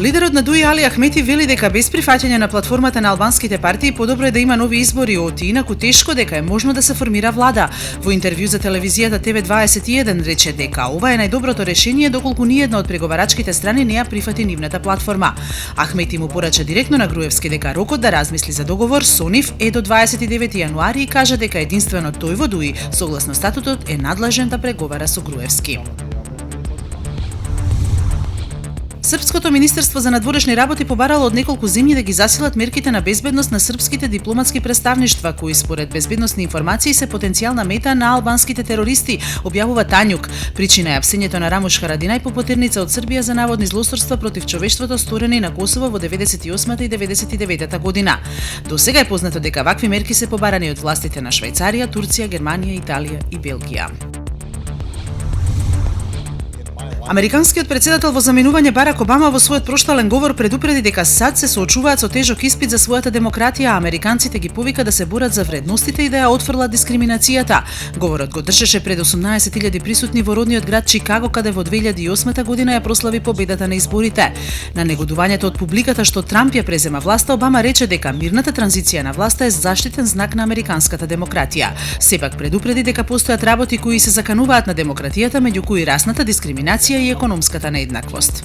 Лидерот на ДУИ Али Ахмети вели дека без прифаќање на платформата на албанските партии подобро е да има нови избори, оти инаку тешко дека е можно да се формира влада. Во интервју за телевизијата ТВ21 рече дека ова е најдоброто решение доколку ниедна од преговарачките страни не ја прифати нивната платформа. Ахмети му порача директно на Груевски дека рокот да размисли за договор со нив е до 29 јануари и кажа дека единствено тој во ДУИ, согласно статутот, е надлежен да преговара со Груевски. Српското Министерство за надворешни работи побарало од неколку земји да ги засилат мерките на безбедност на српските дипломатски представништва, кои според безбедносни информации се потенцијална мета на албанските терористи, објавува Тањук. Причина е апсењето на Рамуш Харадинај по потерница од Србија за наводни злосторства против човештвото сторени на Косово во 98 и 99 година. До сега е познато дека вакви мерки се побарани од властите на Швајцарија, Турција, Германија, Италија и Белгија. Американскиот претседател во заменување Барак Обама во својот проштален говор предупреди дека САД се соочуваат со тежок испит за својата демократија, а американците ги повика да се борат за вредностите и да ја отфрлат дискриминацијата. Говорот го држеше пред 18.000 присутни во родниот град Чикаго, каде во 2008 година ја прослави победата на изборите. На негодувањето од публиката што Трамп ја презема власта, Обама рече дека мирната транзиција на власта е заштитен знак на американската демократија. Сепак предупреди дека постојат работи кои се закануваат на демократијата, меѓу кои расната дискриминација и економската нееднаквост.